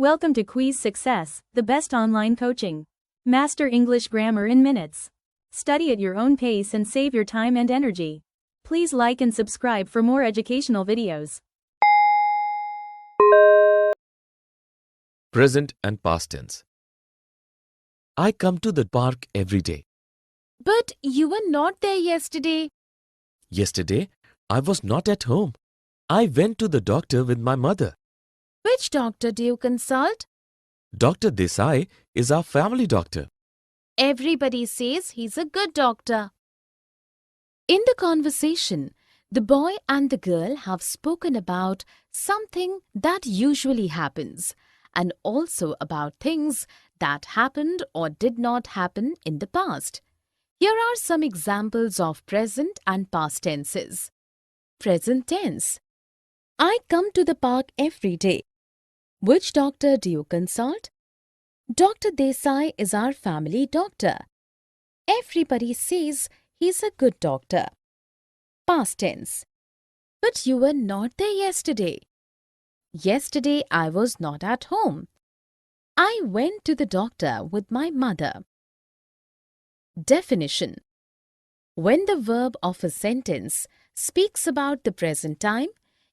Welcome to Kwiiz Success, the best online coaching. Master English grammar in minutes. Study at your own pace and save your time and energy. Please like and subscribe for more educational videos. Present and past tense. I come to the park every day. But you were not there yesterday. Yesterday, I was not at home. I went to the doctor with my mother. Which doctor do you consult? Dr. Desai is our family doctor. Everybody says he's a good doctor. In the conversation, the boy and the girl have spoken about something that usually happens and also about things that happened or did not happen in the past. Here are some examples of present and past tenses. Present tense. I come to the park every day. Which doctor do you consult? Dr. Desai is our family doctor. Everybody says he's a good doctor. Past tense. But you were not there yesterday. Yesterday I was not at home. I went to the doctor with my mother. Definition. When the verb of a sentence speaks about the present time,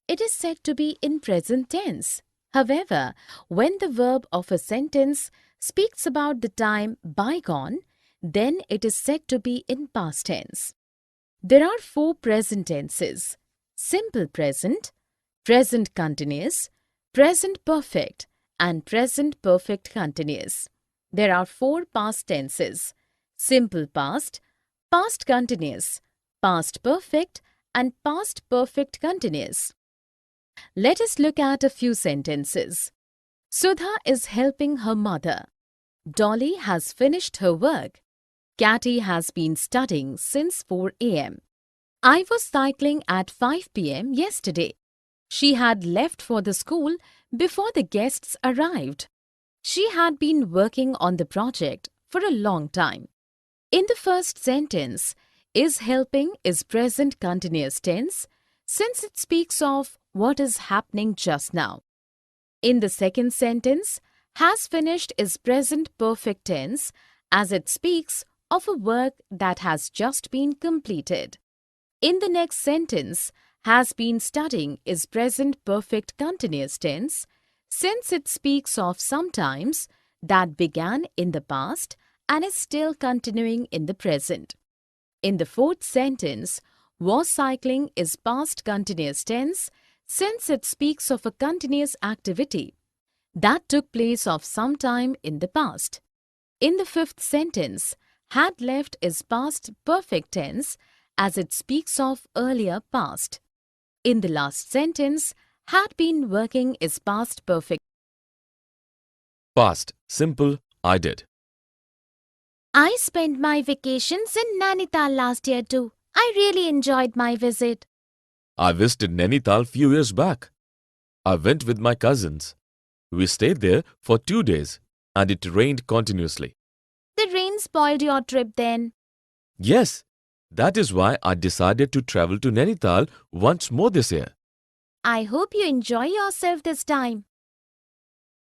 it is said to be in present tense. However, when the verb of a sentence speaks about the time bygone, then it is said to be in past tense. There are 4 present tenses: simple present, present continuous, present perfect, and present perfect continuous. There are 4 past tenses: simple past, past continuous, past perfect, and past perfect continuous. Let us look at a few sentences. Sudha is helping her mother. Dolly has finished her work. Catty has been studying since 4 a.m. I was cycling at 5 p.m. yesterday. She had left for the school before the guests arrived. She had been working on the project for a long time. In the first sentence, is helping is present continuous tense since it speaks of what is happening just now. In the second sentence, has finished is present perfect tense as it speaks of a work that has just been completed. In the next sentence, has been studying is present perfect continuous tense since it speaks of sometimes that began in the past and is still continuing in the present. In the fourth sentence, was cycling is past continuous tense since it speaks of a continuous activity that took place of some time in the past. In the fifth sentence, had left is past perfect tense as it speaks of earlier past. In the last sentence, had been working is past perfect. Past, simple, I did. I spent my vacations in Nainital last year too. I really enjoyed my visit. I visited Nainital few years back. I went with my cousins. We stayed there for 2 days and it rained continuously. The rain spoiled your trip then. Yes, that is why I decided to travel to Nainital once more this year. I hope you enjoy yourself this time.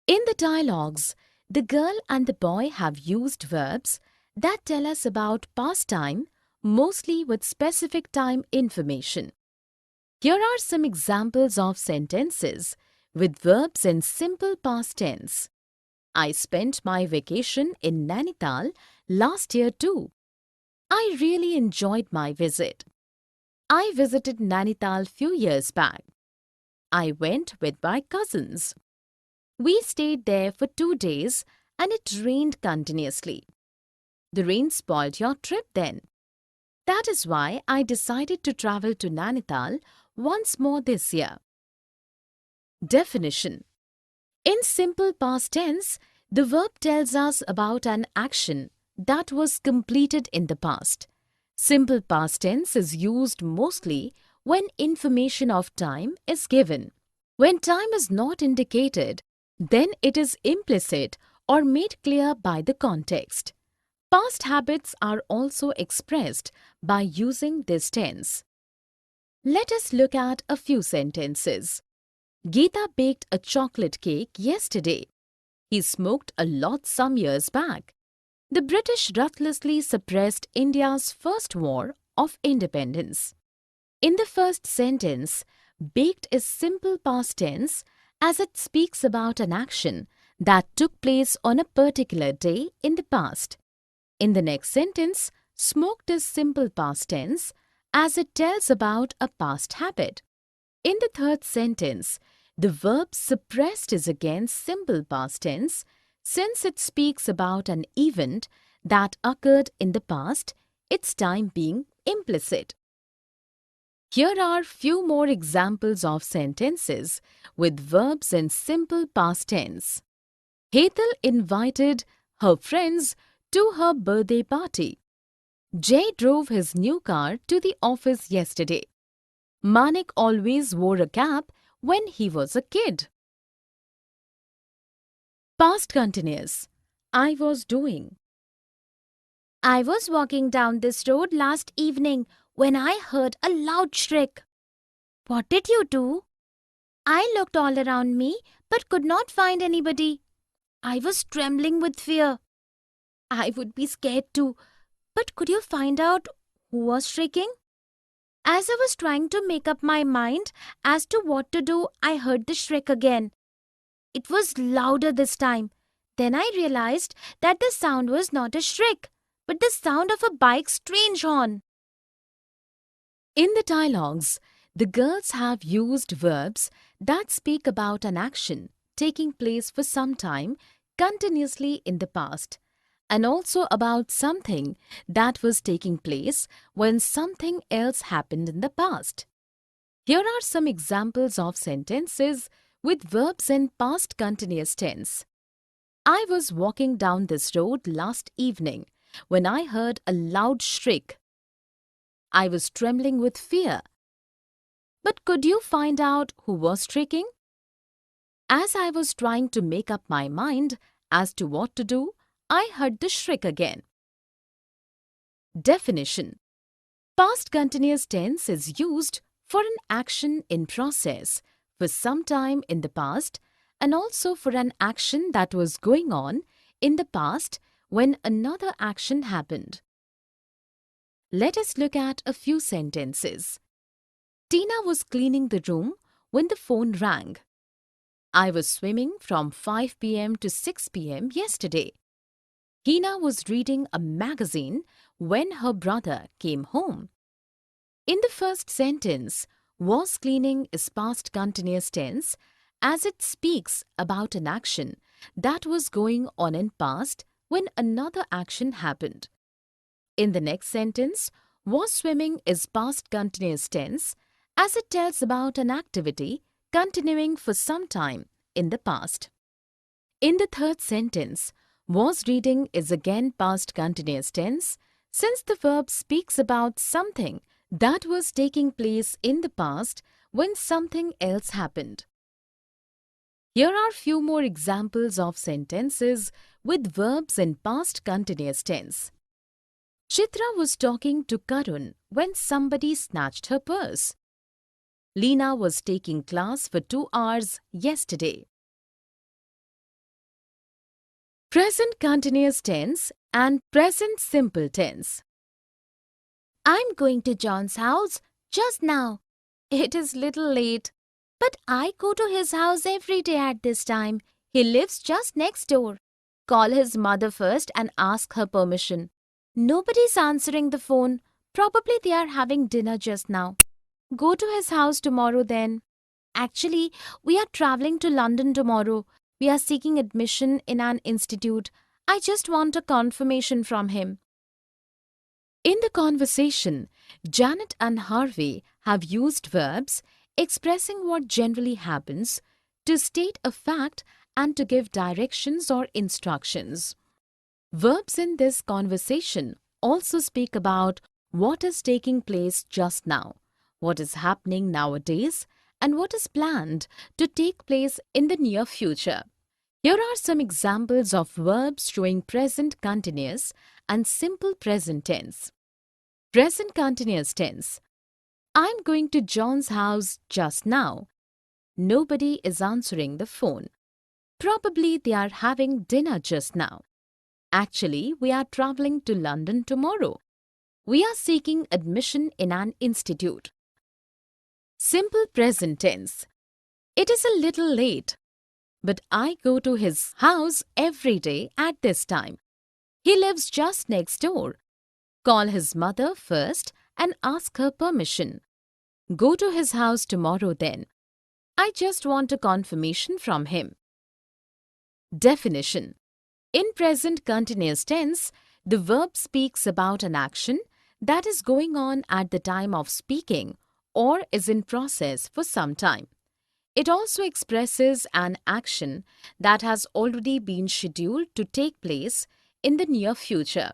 In the dialogues, the girl and the boy have used verbs that tell us about past time, mostly with specific time information. Here are some examples of sentences with verbs in simple past tense. I spent my vacation in Nainital last year too. I really enjoyed my visit. I visited Nainital few years back. I went with my cousins. We stayed there for 2 days and it rained continuously. The rain spoiled your trip then. That is why I decided to travel to Nainital once more this year. Definition. In simple past tense, the verb tells us about an action that was completed in the past. Simple past tense is used mostly when information of time is given. When time is not indicated, then it is implicit or made clear by the context. Past habits are also expressed by using this tense. Let us look at a few sentences. Geeta baked a chocolate cake yesterday. He smoked a lot some years back. The British ruthlessly suppressed India's first war of independence. In the first sentence, baked is simple past tense as it speaks about an action that took place on a particular day in the past. In the next sentence, smoked is simple past tense as it tells about a past habit. In the third sentence, the verb suppressed is again simple past tense since it speaks about an event that occurred in the past, its time being implicit. Here are few more examples of sentences with verbs in simple past tense. Hetal invited her friends to her birthday party. Jay drove his new car to the office yesterday. Manik always wore a cap when he was a kid. Past continuous. I was doing. I was walking down this road last evening when I heard a loud shriek. What did you do? I looked all around me but could not find anybody. I was trembling with fear. I would be scared too, but could you find out who was shrieking? As I was trying to make up my mind as to what to do, I heard the shriek again. It was louder this time. Then I realized that the sound was not a shriek, but the sound of a bike's strange horn. In the dialogues, the girls have used verbs that speak about an action taking place for some time continuously in the past, and also about something that was taking place when something else happened in the past. Here are some examples of sentences with verbs in past continuous tense. I was walking down this road last evening when I heard a loud shriek. I was trembling with fear. But could you find out who was shrieking? As I was trying to make up my mind as to what to do, I heard the shriek again. Definition. Past continuous tense is used for an action in process for some time in the past and also for an action that was going on in the past when another action happened. Let us look at a few sentences. Tina was cleaning the room when the phone rang. I was swimming from 5 p.m. to 6 p.m. yesterday. Hina was reading a magazine when her brother came home. In the first sentence, was cleaning is past continuous tense as it speaks about an action that was going on in past when another action happened. In the next sentence, was swimming is past continuous tense as it tells about an activity continuing for some time in the past. In the third sentence, was reading is again past continuous tense since the verb speaks about something that was taking place in the past when something else happened. Here are few more examples of sentences with verbs in past continuous tense. Chitra was talking to Karun when somebody snatched her purse. Leena was taking class for 2 hours yesterday. Present continuous tense and present simple tense. I'm going to John's house just now. It is little late, but I go to his house every day at this time. He lives just next door. Call his mother first and ask her permission. Nobody's answering the phone. Probably they are having dinner just now. Go to his house tomorrow then. Actually, we are traveling to London tomorrow. We are seeking admission in an institute. I just want a confirmation from him. In the conversation, Janet and Harvey have used verbs expressing what generally happens to state a fact and to give directions or instructions. Verbs in this conversation also speak about what is taking place just now, what is happening nowadays, and what is planned to take place in the near future. Here are some examples of verbs showing present continuous and simple present tense. Present continuous tense. I'm going to John's house just now. Nobody is answering the phone. Probably they are having dinner just now. Actually, we are traveling to London tomorrow. We are seeking admission in an institute. Simple present tense. It is a little late, but I go to his house every day at this time. He lives just next door. Call his mother first and ask her permission. Go to his house tomorrow then. I just want a confirmation from him. Definition. In present continuous tense, the verb speaks about an action that is going on at the time of speaking or is in process for some time. It also expresses an action that has already been scheduled to take place in the near future.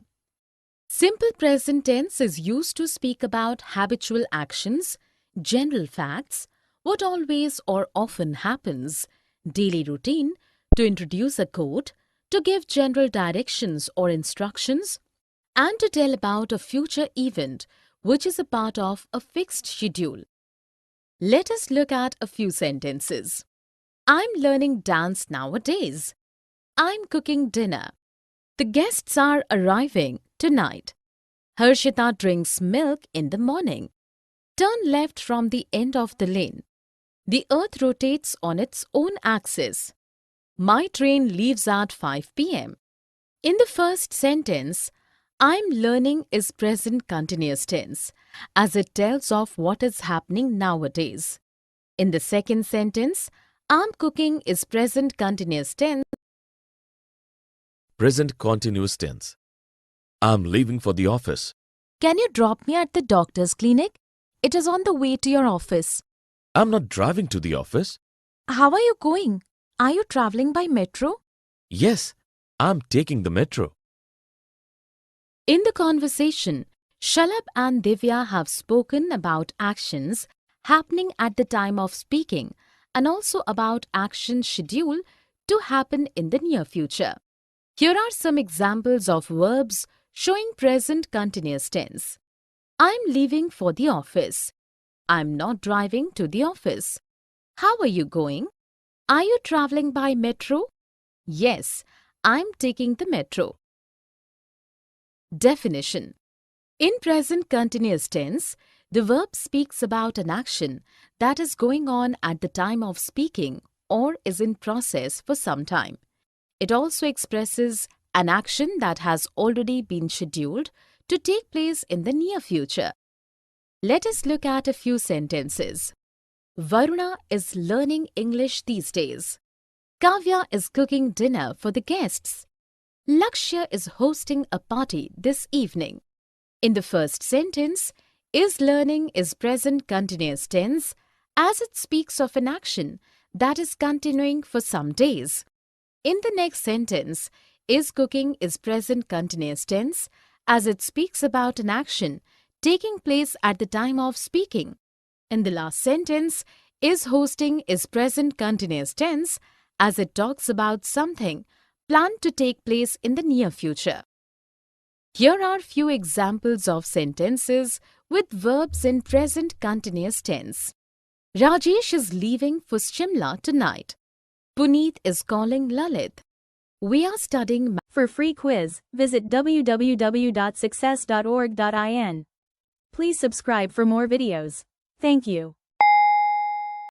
Simple present tense is used to speak about habitual actions, general facts, what always or often happens, daily routine, to introduce a code, to give general directions or instructions, and to tell about a future event which is a part of a fixed schedule. Let us look at a few sentences. I'm learning dance nowadays. I'm cooking dinner. The guests are arriving tonight. Harshita drinks milk in the morning. Turn left from the end of the lane. The earth rotates on its own axis. My train leaves at 5 p.m. In the first sentence, I'm learning is present continuous tense, as it tells of what is happening nowadays. In the second sentence, I'm cooking is present continuous tense. Present continuous tense. I'm leaving for the office. Can you drop me at the doctor's clinic? It is on the way to your office. I'm not driving to the office. How are you going? Are you traveling by metro? Yes, I'm taking the metro. In the conversation, Shalabh and Divya have spoken about actions happening at the time of speaking and also about actions scheduled to happen in the near future. Here are some examples of verbs showing present continuous tense. I'm leaving for the office. I'm not driving to the office. How are you going? Are you traveling by metro? Yes, I'm taking the metro. Definition. In present continuous tense, the verb speaks about an action that is going on at the time of speaking or is in process for some time. It also expresses an action that has already been scheduled to take place in the near future. Let us look at a few sentences. Varuna is learning English these days. Kavya is cooking dinner for the guests. Lakshya is hosting a party this evening. In the first sentence, is learning is present continuous tense as it speaks of an action that is continuing for some days. In the next sentence, is cooking is present continuous tense as it speaks about an action taking place at the time of speaking. In the last sentence, is hosting is present continuous tense as it talks about something planned to take place in the near future. Here are few examples of sentences with verbs in present continuous tense. Rajesh is leaving for Shimla tonight. Puneet is calling Lalit. We are studying math. For free quiz, visit www.success.org.in. Please subscribe for more videos. Thank you.